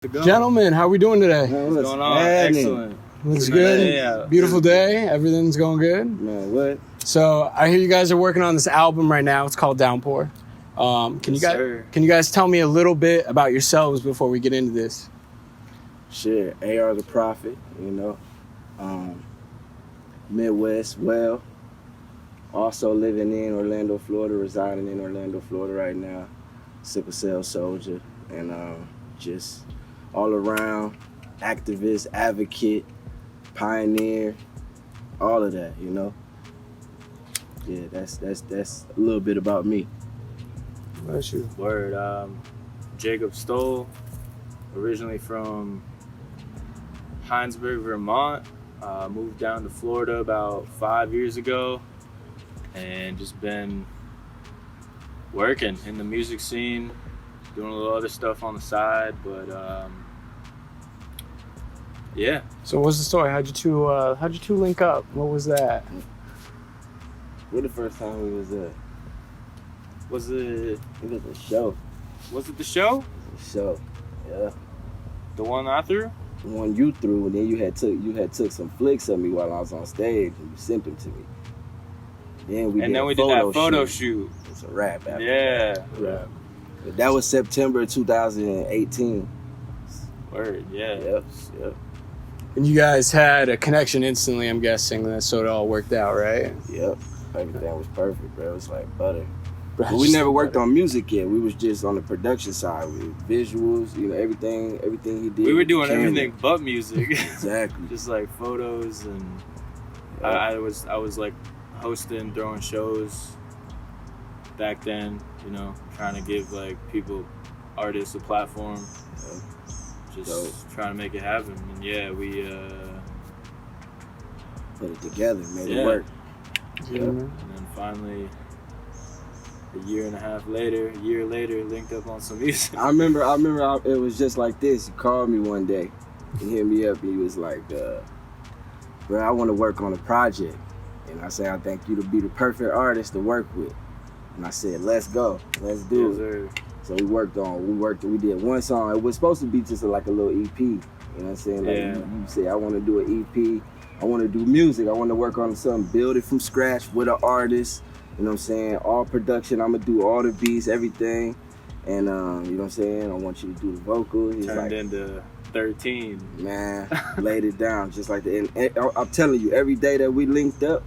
Gentlemen, how are we doing today? Man, what's going on? Excellent. Looks good. Yeah. Beautiful day. Everything's going good. Man, what? So I hear you guys are working on this album right now. It's called Downpour. Can you guys tell me a little bit about yourselves before we get into this? Sure. AR the Prophet, Midwest, also living in Orlando, Florida, residing in Orlando, Florida right now. Sickle cell soldier, and just all around activist, advocate, pioneer, all of that, Yeah, that's a little bit about me. Bless you. Word. Jacob Stoll, originally from Hinesburg, Vermont. Moved down to Florida about 5 years ago and just been working in the music scene, doing a little other stuff on the side, but yeah. So what's the story? How'd you two link up? What was that? Where the first time we was at? It was a show. Was it the show? It was a show, yeah. The one I threw? The one you threw, and then you had took some flicks of me while I was on stage, and you sent them to me. Then we did that photo shoot. It's a wrap after that. Yeah. But that was September 2018. Word, yeah. Yep. And you guys had a connection instantly, I'm guessing, so it all worked out, right? Yep. Everything was perfect, bro. It was like butter. But we never worked on music yet. We was just on the production side with visuals, everything he did. We were doing everything but music. Exactly. Just like photos, and Yep. I was like hosting, throwing shows back then, trying to give like artists a platform. Yep. Just trying to make it happen. And yeah, we put it together, made it work. Yeah. And then finally, a year later, linked up on some music. I remember it was just like this. He called me one day and hit me up, and he was like, bro, I want to work on a project. And I said, I think you to be the perfect artist to work with. And I said, let's go. Let's do it. Sir. So we did one song. It was supposed to be just like a little EP. You know what I'm saying? Like you say, I want to do an EP. I want to do music. I want to work on something, build it from scratch with an artist. You know what I'm saying? All production. I'm going to do all the beats, everything. And, you know what I'm saying? I want you to do the vocals. He's Turned into 13. Man, laid it down just like that. And I'm telling you, every day that we linked up,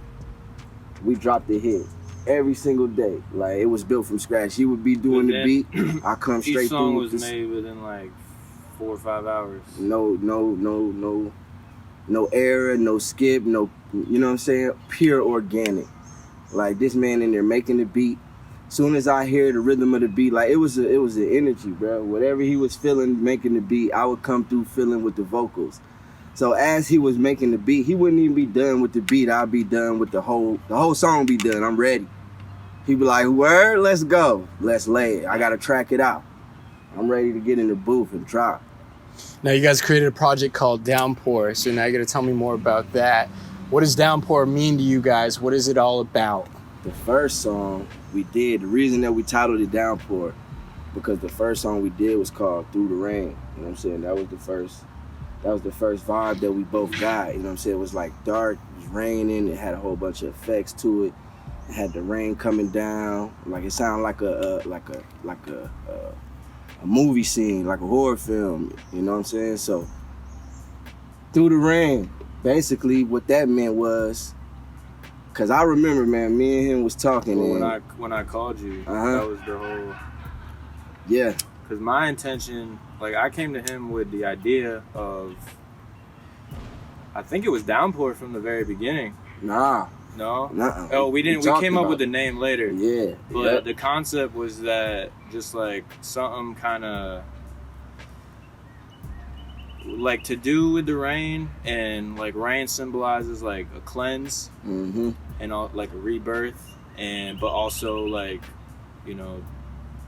we dropped a hit. Every single day. Like, it was built from scratch. He would be doing the beat. I come straight through. Each song was made within like 4 or 5 hours. No error, no skip, no, you know what I'm saying? Pure organic. Like, this man in there making the beat. Soon as I hear the rhythm of the beat, like, it was an energy, bro. Whatever he was feeling making the beat, I would come through feeling with the vocals. So as he was making the beat, he wouldn't even be done with the beat. I'd be done with the whole song be done. I'm ready. He'd be like, word, let's go. Let's lay it. I got to track it out. I'm ready to get in the booth and drop. Now you guys created a project called Downpour, so now you got to tell me more about that. What does Downpour mean to you guys? What is it all about? The first song we did, the reason that we titled it Downpour, because the first song we did was called Through the Rain. You know what I'm saying? That was the first vibe that we both got. You know what I'm saying? It was like dark, it was raining, it had a whole bunch of effects to it. It had the rain coming down, like it sounded like a movie scene, like a horror film. You know what I'm saying? So Through the Rain, basically what that meant was, cause I remember, man, me and him was talking. Well, when I called you, that was the whole. Yeah. Cause my intention, like, I came to him with the idea of, I think it was Downpour from the very beginning. Nah. No? Nuh-uh. Oh, we didn't. We came up with the name later. Yeah. But the concept was that just like something kind of like to do with the rain, and like rain symbolizes like a cleanse and all, like a rebirth, but also like,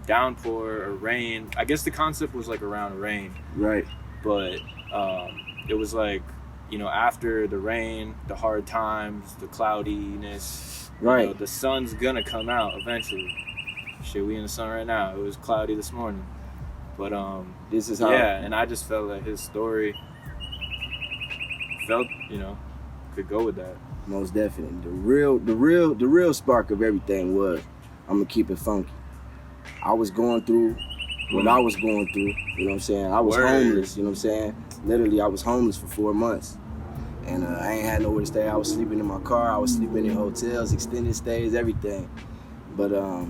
downpour or rain. I guess the concept was like around rain. Right. But it was like, after the rain, the hard times, the cloudiness, right? The sun's gonna come out eventually. Shit, we in the sun right now. It was cloudy this morning. But This is how. yeah, and I just felt like his story felt, could go with that. Most definitely. The real spark of everything was, I'm gonna keep it funky. I was going through what I was going through, you know what I'm saying? I was homeless, you know what I'm saying? Literally, I was homeless for 4 months. And I ain't had nowhere to stay. I was sleeping in my car, I was sleeping in hotels, extended stays, everything. But I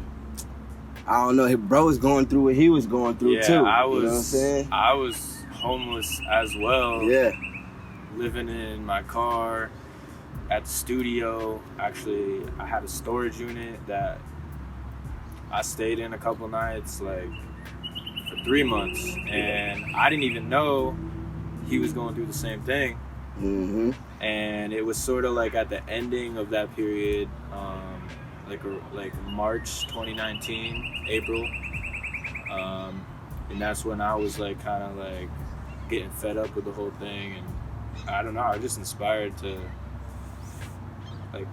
don't know, his bro was going through what he was going through too. You know what I'm saying? I was homeless as well. Yeah. Living in my car, at the studio. Actually, I had a storage unit that I stayed in a couple nights, like for 3 months, and I didn't even know he was going through the same thing. Mm-hmm. And it was sort of like at the ending of that period, like March 2019, April, and that's when I was like kind of like getting fed up with the whole thing, and I don't know, I was just inspired to like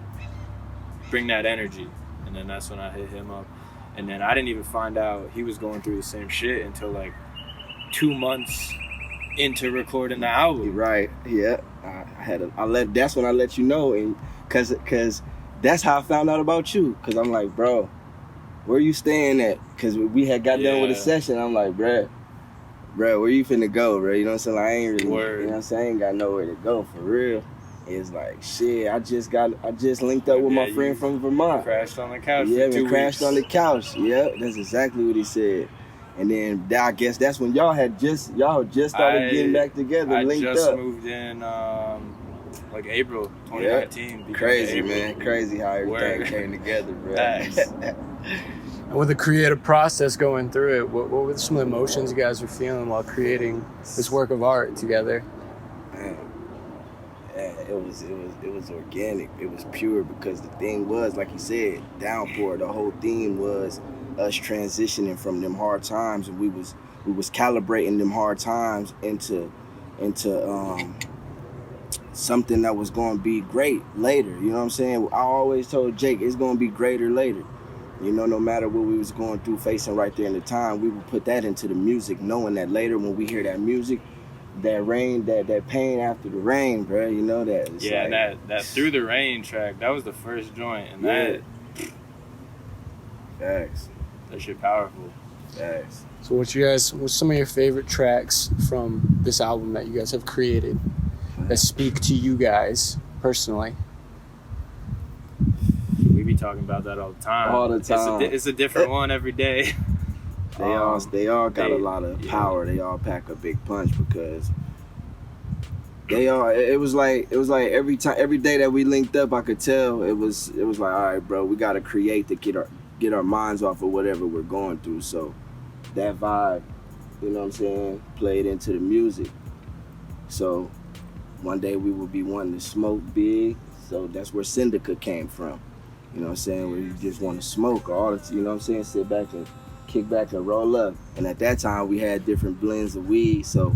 bring that energy, and then that's when I hit him up. And then I didn't even find out he was going through the same shit until like 2 months into recording the album. Right. Yeah. That's when I let you know, and cause that's how I found out about you. Cause I'm like, bro, where you staying at? Cause we had got done with a session. I'm like, bro, where you finna go, bro? You know what I'm saying? Like, I ain't really, Word. you know what I'm saying? I ain't got nowhere to go for real. It's like, shit, I just linked up with my friend from Vermont. Crashed on the couch. Yeah, for 2 man, crashed weeks. on the couch. Yeah, that's exactly what he said. And then I guess that's when y'all just started getting back together, linked up. I just moved in like April 2019. Yeah. Crazy, April. man. Crazy how everything came together, bro. Thanks. And with the creative process going through it, what were some of the emotions you guys were feeling while creating this work of art together? Man. Yeah, it was organic. It was pure, because the thing was, like you said, Downpour. The whole theme was us transitioning from them hard times, and we was calibrating them hard times into something that was going to be great later. You know what I'm saying? I always told Jake it's going to be greater later. You know, no matter what we was going through, facing right there in the time, we would put that into the music, knowing that later when we hear that music, that rain, that pain after the rain, bro. You know that. It's yeah, like, that Through the Rain track, that was the first joint, and Facts. that shit powerful. Facts. So what's some of your favorite tracks from this album that you guys have created that speak to you guys personally? We be talking about that all the time. All the time. It's a different one every day. They all got a lot of power. They all pack a big punch, because it was like every day that we linked up, I could tell it was like, all right, bro, we gotta create to get our minds off of whatever we're going through. So that vibe, you know what I'm saying, played into the music. So one day we would be wanting to smoke big, so that's where Syndica came from. You know what I'm saying, where you just want to smoke all the, you know what I'm saying, sit back and kick back and roll up. And at that time we had different blends of weed, so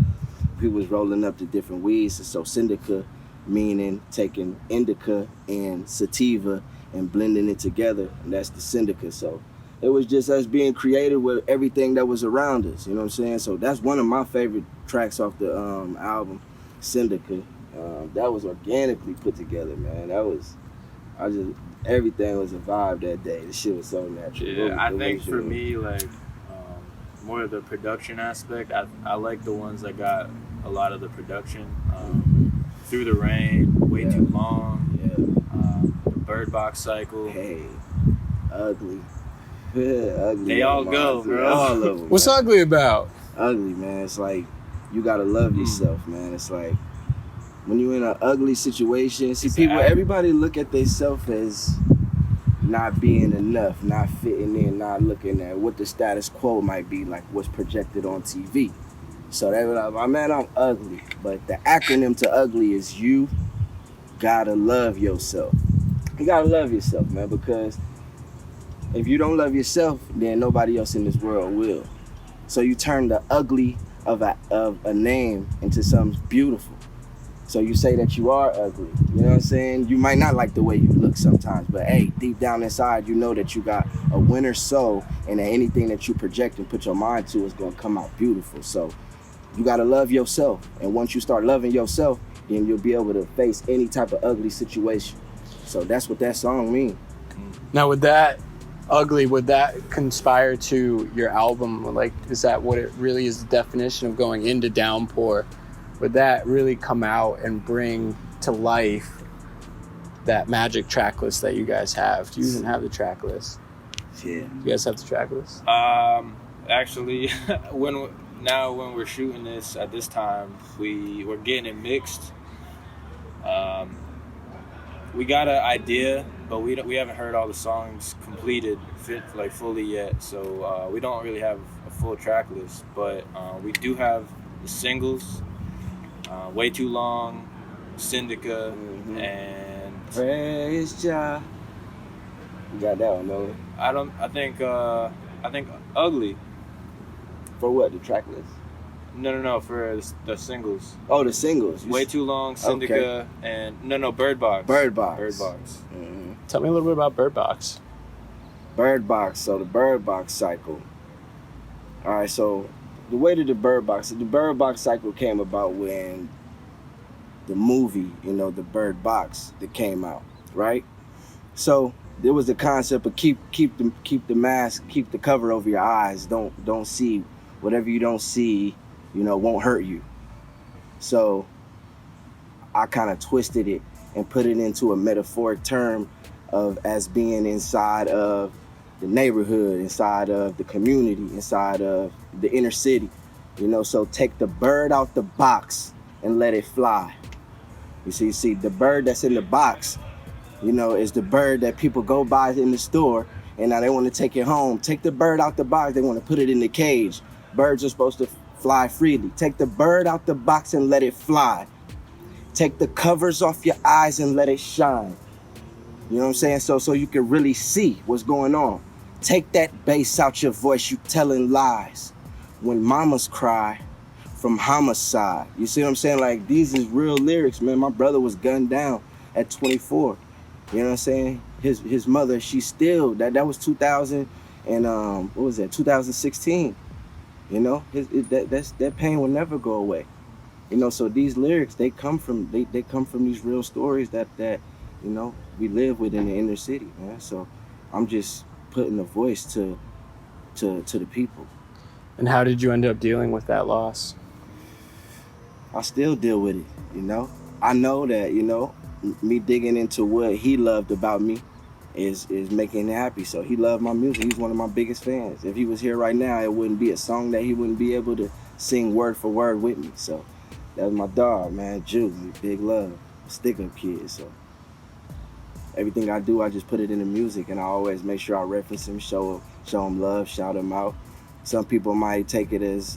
people was rolling up to different weeds. So Syndica, meaning taking indica and sativa and blending it together, and that's the Syndica. So it was just us being creative with everything that was around us, you know what I'm saying? So that's one of my favorite tracks off the album, Syndica. That was organically put together, man. Everything was a vibe that day. The shit was so natural. Yeah, I think for me, like, more of the production aspect, I like the ones that got a lot of the production. Through the Rain, Way Too Long, the Bird Box Cycle. Hey, ugly. Ugly. They all go, bro. All of them. What's man. ugly about? Ugly, man. It's like, you gotta love yourself, man. It's like, when you're in an ugly situation, everybody look at themselves as not being enough, not fitting in, not looking at what the status quo might be, like what's projected on TV. So they were like, man, I'm ugly. But the acronym to ugly is you gotta love yourself. You gotta love yourself, man, because if you don't love yourself, then nobody else in this world will. So you turn the ugly of a name into something beautiful. So you say that you are ugly. You know what I'm saying? You might not like the way you look sometimes, but hey, deep down inside, you know that you got a winner soul, and that anything that you project and put your mind to is gonna come out beautiful. So you gotta love yourself, and once you start loving yourself, then you'll be able to face any type of ugly situation. So that's what that song means. Now, would that conspire to your album? Like, is that what it really is, the definition of going into Downpour? Would that really come out and bring to life that magic track list that you guys have? Do you even have the track list? Yeah. Do you guys have the track list? Actually, when we're shooting this at this time, we're getting it mixed. We got an idea, but we haven't heard all the songs completed fully yet. So we don't really have a full track list, but we do have the singles. Way Too Long, Syndica, and Praise Jah. You got that one, though? I think Ugly. For what? The track list? No, for the singles. Oh, the singles. Way Too Long, Syndica, and Bird Box. Bird Box. Mm-hmm. Tell me a little bit about Bird Box. Bird Box. So the Bird Box cycle. All right, so the way to the Bird Box cycle came about when the movie, the Bird Box that came out, right? So there was the concept of keep the mask, keep the cover over your eyes. Don't see whatever you don't see, won't hurt you. So I kind of twisted it and put it into a metaphoric term of as being inside of the neighborhood, inside of the community, inside of the inner city. So take the bird out the box and let it fly. You see, the bird that's in the box, is the bird that people go by in the store, and now they want to take it home. Take the bird out the box, they want to put it in the cage. Birds are supposed to fly freely. Take the bird out the box and let it fly. Take the covers off your eyes and let it shine. You know what I'm saying? So you can really see what's going on. Take that bass out your voice, you telling lies. When mamas cry from homicide. You see what I'm saying? Like, these is real lyrics, man. My brother was gunned down at 24. You know what I'm saying? His mother, she still, that was 2000 and, 2016. That pain will never go away. So these lyrics, they come from these real stories that we live with in the inner city, man. So I'm just putting a voice to the people. And how did you end up dealing with that loss? I still deal with it, I know that, me digging into what he loved about me is making him happy. So he loved my music. He's one of my biggest fans. If he was here right now, it wouldn't be a song that he wouldn't be able to sing word for word with me. So that was my dog, man, Juice. Big love, stick-up kid. So everything I do, I just put it in the music, and I always make sure I reference him, show him love, shout him out. Some people might take it as,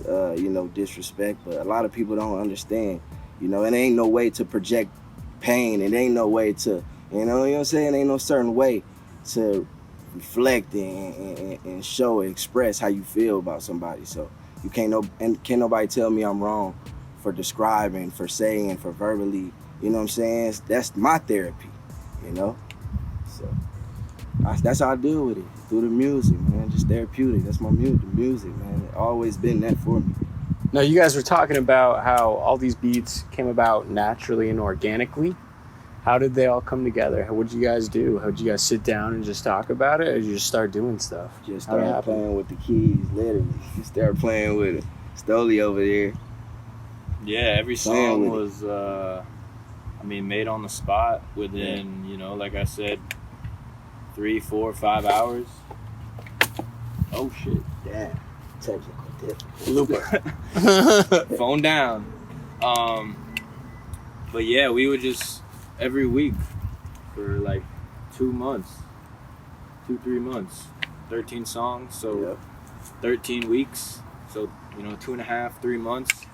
disrespect, but a lot of people don't understand. It ain't no way to project pain. It ain't no way to, you know what I'm saying? Ain't no certain way to reflect and show and express how you feel about somebody. So you can't nobody tell me I'm wrong for describing, for saying, for verbally, you know what I'm saying? That's my therapy, So that's how I deal with it, through the music, man. Just therapeutic. That's my music, man. It's always been that for me. Now, you guys were talking about how all these beats came about naturally and organically. How did they all come together? What did you guys do? How did you guys sit down and just talk about it, or did you just start doing stuff? Just started playing with the keys, literally. Just started playing with it. Stoli over there. Yeah, every song was, made on the spot within, like I said, 3, 4, 5 hours. Oh, shit. Damn. Technical difficulty. Phone down. But yeah, we would just every week for like 2 months, 2-3 months, 13 songs. So 13 weeks. So 2.5, 3 months.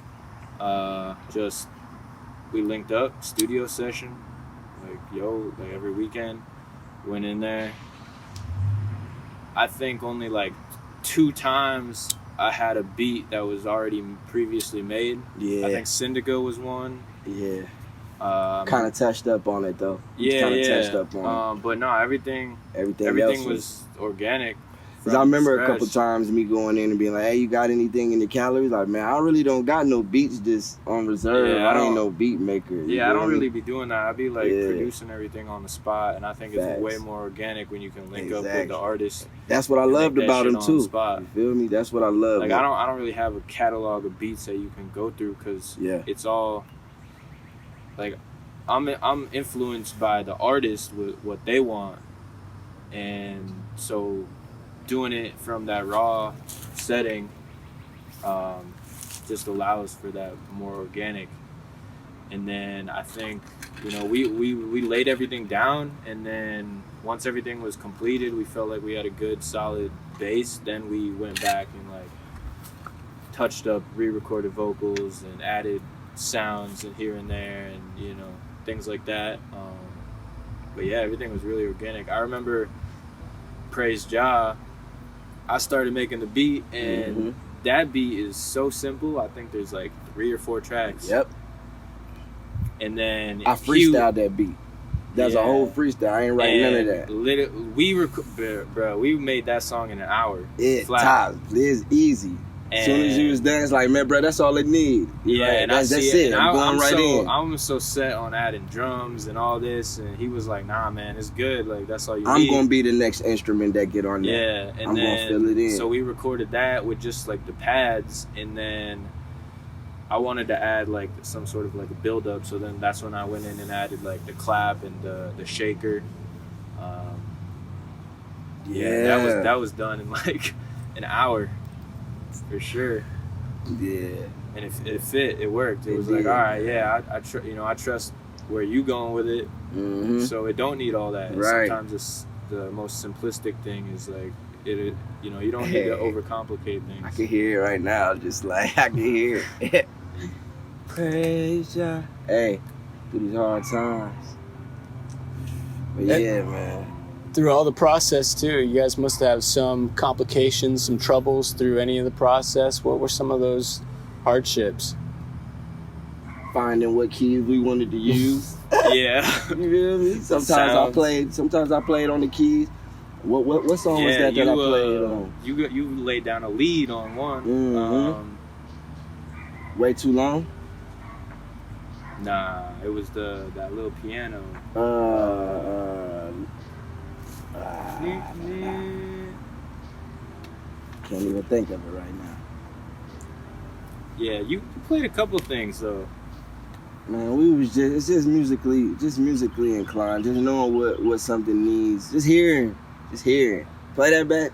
Just we linked up, studio session, like every weekend. Went in there. I think only like 2 times I had a beat that was already previously made. Yeah. I think Syndica was one. Yeah. Kind of touched up on it though. Yeah, Kind of yeah. touched up on it. But no, everything Everything else was organic. Because I remember scratch. a couple times me going in and being like, hey, you got anything in the calories? Like, man, I really don't got no beats just on reserve. Yeah, I ain't no beat maker. Yeah, I don't really be doing that. I be like Yeah. producing everything on the spot, and I think it's Facts. way more organic when you can link up with Exactly. the artist. That's what I and loved make that about shit him on too. the spot. You feel me? That's what I love. Like I don't really have a catalog of beats that you can go through because Yeah. it's all like I'm influenced by the artist with what they want, and so doing it from that raw setting just allows for that more organic. And then I think, you know, we laid everything down, and then once everything was completed, we felt like we had a good solid base. Then we went back and like touched up, re-recorded vocals and added sounds and here and there, and you know, things like that. But yeah, everything was really organic. I remember Praise Jah, I started making the beat, and that beat is so simple. I think there's like 3 or 4 tracks. Yep. And then I freestyled that beat. That's a Yeah. whole freestyle. I ain't writing none of that. We made that song in an hour. It flat. tops. It's easy. As soon as you was done, it's like, man, bro, that's all it need. Yeah, Right? and that's it. I'm going right in. I'm so set on adding drums and all this, and he was like, "Nah, man, it's good. Like that's all you I'm need." gonna be the next instrument that get on there. Yeah, and I'm then gonna fill it in. so we recorded that with just like the pads, and then I wanted to add like some sort of like a build up. So then that's when I went in and added like the clap and the shaker. That was done in like an hour for sure. Yeah. And it fit. It worked. It was did. like, all right, yeah, I trust where you going with it. Mm-hmm. So it don't need all that. Right. Sometimes it's the most simplistic thing is like it you know, you don't need to overcomplicate things. I can hear it right now. Just like I can hear it. Praise ya. Hey, through these hard times. But yeah, man. Through all the process too, you guys must have some complications, some troubles through any of the process. What were some of those hardships? Finding what keys we wanted to use. Yeah. You feel me? Sometimes I played on the keys. What song was that I played on? You laid down a lead on one. Mhm. Way too long? Nah, it was that little piano. Can't even think of it right now. Yeah, you played a couple things though. Man, it's just musically inclined. Just knowing what something needs. Just hearing. Play that back.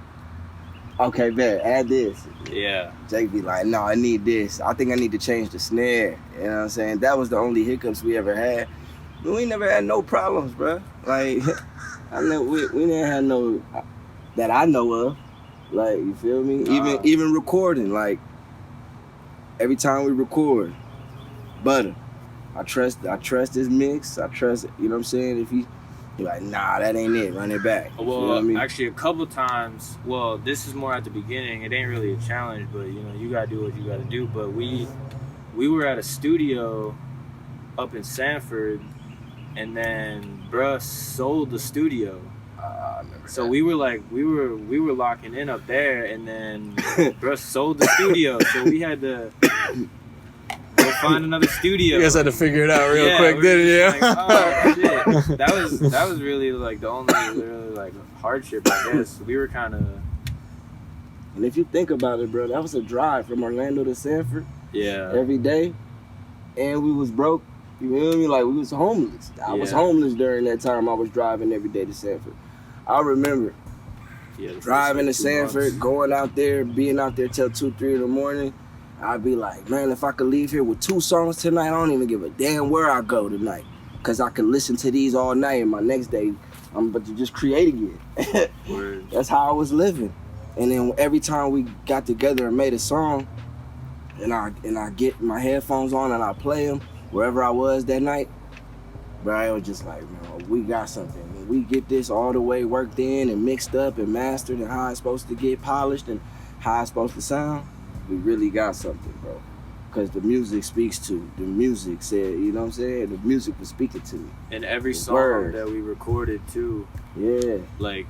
Okay, bet. Add this. Yeah. Jake be like, no, I need this. I think I need to change the snare. You know what I'm saying? That was the only hiccups we ever had. But we never had no problems, bro. Like, I know we didn't have no that I know of. Like, you feel me? Even recording, like every time we record, butter. I trust his mix. I trust, you know what I'm saying? If he's like, nah, that ain't it. Run it back. Well, you know what I mean? actually, a couple times. Well, this is more at the beginning. It ain't really a challenge, but you know, you gotta do what you gotta do. But we were at a studio up in Sanford, and then bruh sold the studio. I remember So that. we were locking in up there, and then bruh sold the studio. So we had to go find another studio. You guys had to figure it out real quick, we were didn't you? just like, oh shit. That was really like the only really like hardship, I guess. We were kind of And if you think about it, bro, that was a drive from Orlando to Sanford every day, and we was broke. You feel me? Like we was homeless. I was homeless during that time. I was driving every day to Sanford. I remember driving to Sanford, going out there, being out there till 2, 3 in the morning. I'd be like, man, if I could leave here with 2 songs tonight, I don't even give a damn where I go tonight, cause I could listen to these all night, and my next day I'm about to just create again. That's how I was living. And then every time we got together and made a song, and I get my headphones on and I play them wherever I was that night, bro, I was just like, man, we got something. When we get this all the way worked in and mixed up and mastered and how it's supposed to get polished and how it's supposed to sound, we really got something, bro. because the music speaks to. The music said, you know what I'm saying? The music was speaking to me. And every The song words. that we recorded too, Yeah. like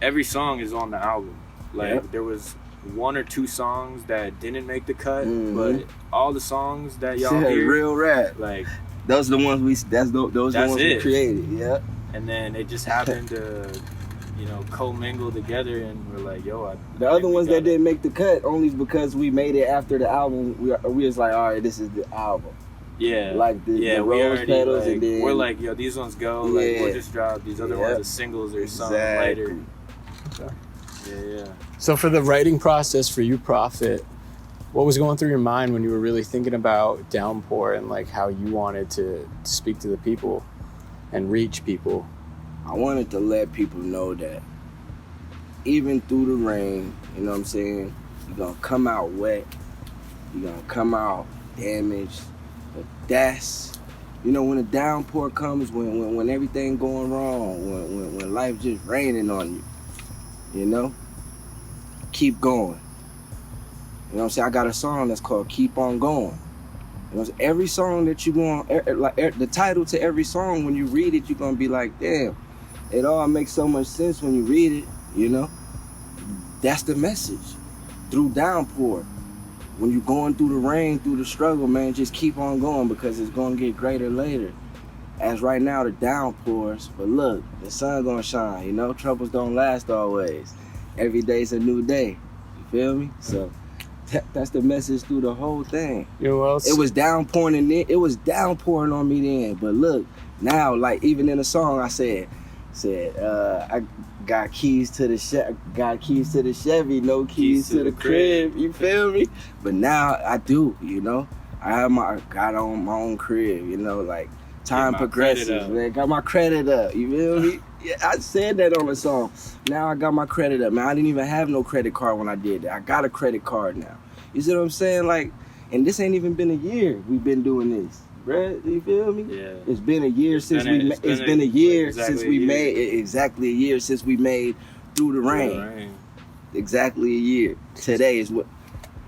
every song is on the album. Like Yep. there was 1 or 2 songs that didn't make the cut, Mhm. but all the songs that y'all Yeah, hear, real rap. like, Those are the ones those That's the ones we it. created. Yeah. and then it just happened to, you know, commingle together, and we're like, yo, The I other think we ones that gotta- didn't make the cut only because we made it after the album. We was like, all right, this is the album. Yeah, Like the yeah, we rose already petals, like, and then we're like, yo, these ones go. Like, Yeah. we'll just drop these other ones Yep. as singles or something later. exactly. Yeah. So for the writing process for you, Prophet, what was going through your mind when you were really thinking about Downpour and like how you wanted to speak to the people and reach people? I wanted to let people know that even through the rain, you know what I'm saying, you're gonna come out wet, you're gonna come out damaged, but that's, you know, when a downpour comes, when everything going wrong, when life just raining on you, you know, keep going. You know what I'm saying? I got a song that's called Keep On Going. You know, every song that you go on, the title to every song, when you read it, you're gonna be like, damn, it all makes so much sense when you read it, you know? That's the message. Through Downpour. When you're going through the rain, through the struggle, man, just keep on going because it's gonna get greater later. As right now, the downpours, but look, the sun gonna shine, you know? Troubles don't last always. Every day's a new day. You feel me? So that's the message through the whole thing. You know what else? It was downpouring it was downpouring on me then, but look, now, like, even in the song I said, I got keys to the Chevy, no keys to the crib. You feel me? But now I do, you know. Got on my own crib, you know, like time my progresses, credit up. man. Got my credit up, you feel me? Yeah, I said that on the song. Now I got my credit up, man. I didn't even have no credit card when I did that. I got a credit card now. You see what I'm saying? Like, and this ain't even been a year we've been doing this, bruh. You feel me? Yeah. It's been a year since It's been a year exactly since a we year. made exactly a year since we made Through the Rain. Exactly a year. Today is what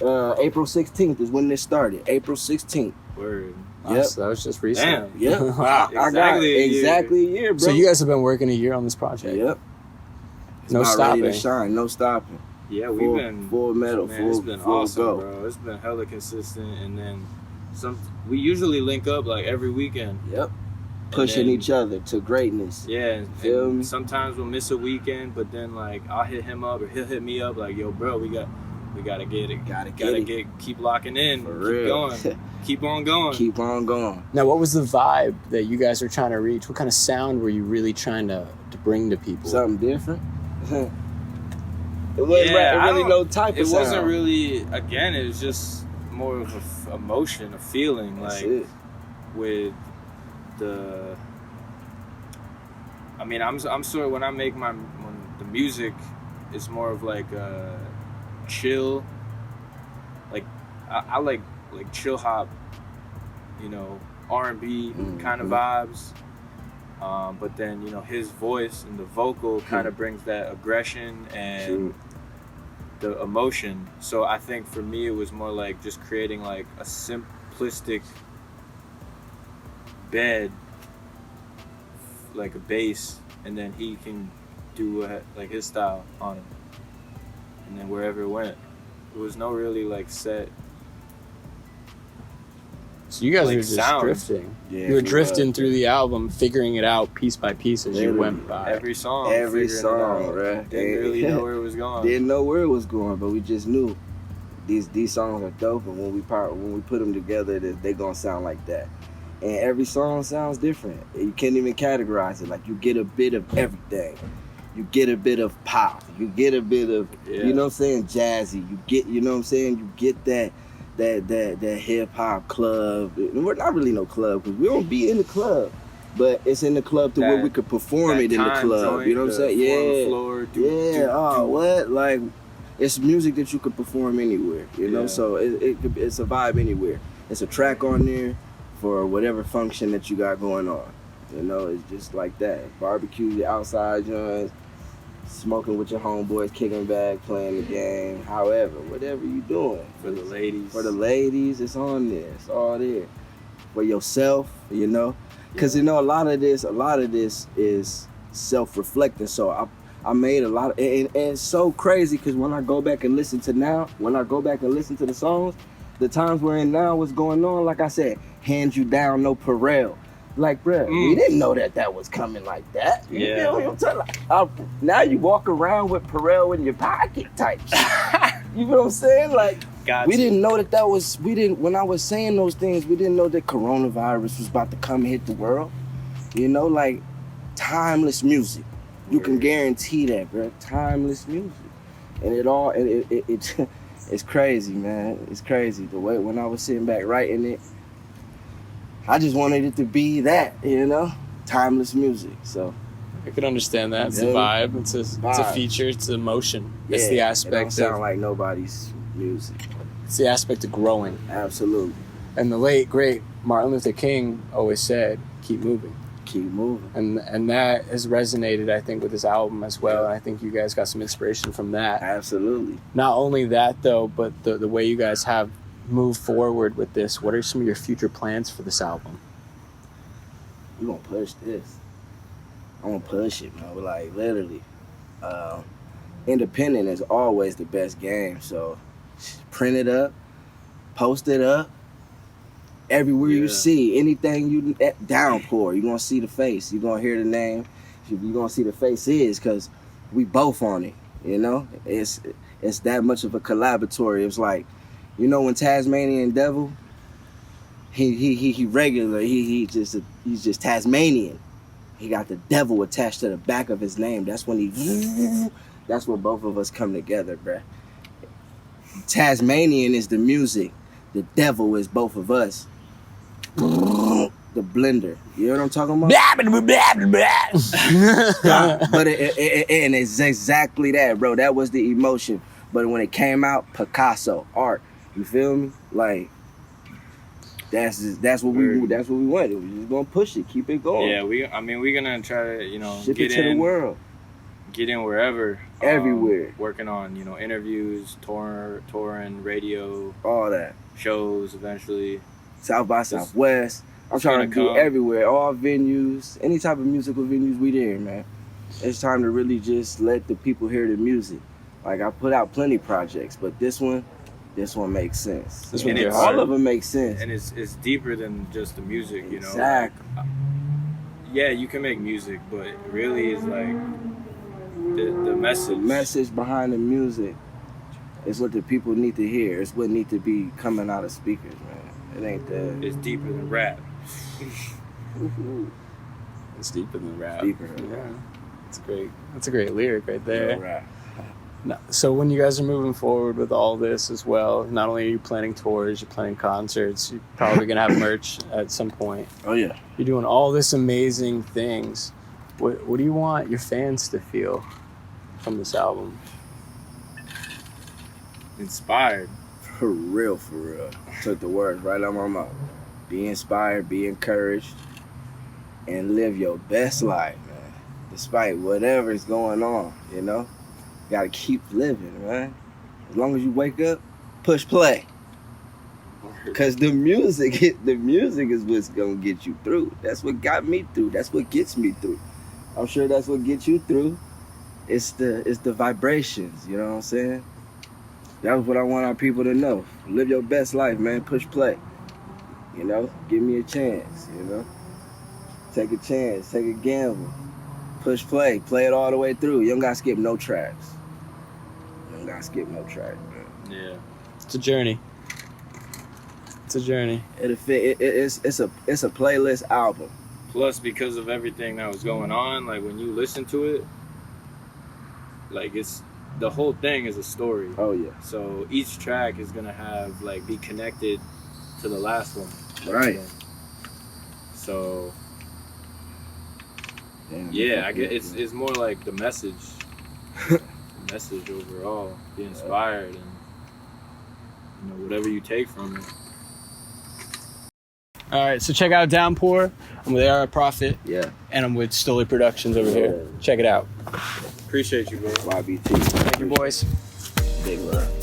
April 16th is when this started. April 16th. Word. Yep. So that was just recent. Damn. Yep. Wow. I got Exactly a year. exactly a year, bro. So you guys have been working a year on this project. Yep. It's No about ready to stopping. shine. No stopping. Yeah, we've Full- been full metal, Man, full- it's been full awesome, go. bro. It's been hella consistent, and then we usually link up like every weekend. Yep. Pushing then- each other to greatness. Yeah, and Feel me? sometimes we'll miss a weekend, but then like I'll hit him up or he'll hit me up like, yo, bro, we gotta get it. Gotta get it. Keep locking in. For keep real. going. Keep on going. Keep on going. Now, what was the vibe that you guys were trying to reach? What kind of sound were you really trying to bring to people? Something different. It wasn't really no type of It wasn't sound. really. Again, it was just more of a emotion, a feeling, That's like it. with the. I mean, I'm sort of when I make when the music, it's more of like a chill. Like I like chill hop, you know, R&B kind of vibes. But then, you know, his voice and the vocal kind of brings that aggression and the emotion. So I think for me it was more like just creating like a simplistic bed, like a bass, and then he can do like his style on it. And then wherever it went, it was no really like set. So you guys like were just sound. drifting. Yeah, You were we drifting was. through the album, figuring it out piece by piece as you Literally. went by. Every song. Every figuring it song, out. right? Didn't really know where it was going. Didn't know where it was going, but we just knew these songs are dope, and when we put them together, they gonna sound like that. And every song sounds different. You can't even categorize it. Like, you get a bit of everything. You get a bit of pop. You get a bit of, you know what I'm saying, jazzy. You get, you know what I'm saying, you get that hip hop club. We're not really no club because we don't be in the club, but it's in the club to where we could perform that it in the time club. joint, You know what I'm saying? the Yeah. floor, What? Like, it's music that you could perform anywhere. You know, Yeah. so it's a vibe anywhere. It's a track on there for whatever function that you got going on. You know, it's just like that. Barbecue, the outside joints, smoking with your homeboys, kicking back, playing the game, however, whatever you doing. For the ladies. For the ladies, it's on there. It's all there. For yourself, you know? Because, Yeah. you know, a lot of this is self-reflecting. So I made a lot of, and it's so crazy because when I go back and listen to the songs, the times we're in now, what's going on, like I said, Hand You Down, no Pharrell. Like, bruh, we didn't know that was coming like that. You Yeah. feel what I'm telling? Now you walk around with Pharrell in your pocket type shit. You know what I'm saying? Like, we didn't know that was, when I was saying those things, we didn't know that coronavirus was about to come and hit the world. You know, like, timeless music. You can guarantee that, bro. Timeless music. And it's crazy, man. It's crazy. The way when I was sitting back writing it, I just wanted it to be that, you know? Timeless music. So I could understand that. It's a vibe. It's a feature. It's emotion. It's the aspect. It don't sound like nobody's music. It's the aspect of growing. Absolutely. And the late great Martin Luther King always said, "Keep moving." Keep moving. And that has resonated, I think, with this album as well. And I think you guys got some inspiration from that. Absolutely. Not only that, though, but the way you guys have moved forward with this. What are some of your future plans for this album? We're going to push this. I'm going to push it, man. Like, literally. Independent is always the best game. So, print it up, post it up. Everywhere you see anything Downpour, you're gonna see the face. You're gonna hear the name. You're gonna see the faces because we both on it. You know, it's that much of a collaboratory. It's like, you know, when Tasmanian Devil, he regular. He's just Tasmanian. He got the devil attached to the back of his name. That's when that's when both of us come together, bruh. Tasmanian is the music. The devil is both of us. The blender. You know what I'm talking about? But and it's exactly that, bro. That was the emotion. But when it came out, Picasso, art. You feel me? Like, that's what we wanted. We just gonna push it, keep it going. Yeah, we're gonna try to, ship get it to the world. Get in wherever. Everywhere. Working on, interviews, touring, radio, all that. Shows eventually. South by Southwest. I'm trying to do everywhere, all venues, any type of musical venues, we there, man. It's time to really just let the people hear the music. Like, I put out plenty projects, but this one makes sense. All of them make sense. And it's deeper than just the music, Exactly. Yeah, you can make music, but it really is like the message. The message behind the music is what the people need to hear. It's what need to be coming out of speakers, man. It ain't that. It's deeper than rap. It's deeper than rap. Deeper than rap. It's great. That's a great lyric right there. Rap. So when you guys are moving forward with all this as well, not only are you planning tours, you're planning concerts, you're probably going to have merch at some point. Oh, yeah. You're doing all this amazing things. What do you want your fans to feel from this album? Inspired. For real. Took the words right out my mouth. Be inspired, be encouraged, and live your best life, man. Despite whatever is going on, You gotta keep living, man. As long as you wake up, push play. Cause the music is what's gonna get you through. That's what got me through. That's what gets me through. I'm sure that's what gets you through. It's the vibrations, you know what I'm saying? That's what I want our people to know. Live your best life, man. Push play. Give me a chance, Take a chance, take a gamble. Push play it all the way through. You don't gotta skip no tracks. Man. Yeah. It's a journey. It's a journey. It's a playlist album. Plus, because of everything that was going on, like when you listen to it, like the whole thing is a story. Oh yeah. So each track is gonna have be connected to the last one. Right. So damn, yeah, I guess it's more like the message. The message overall. Be inspired and whatever you take from it. All right, so check out Downpour. I'm with AR Profit. Yeah. And I'm with Stoli Productions over here. Check it out. Appreciate you, bro. YBT. Thank you, boys. Big love.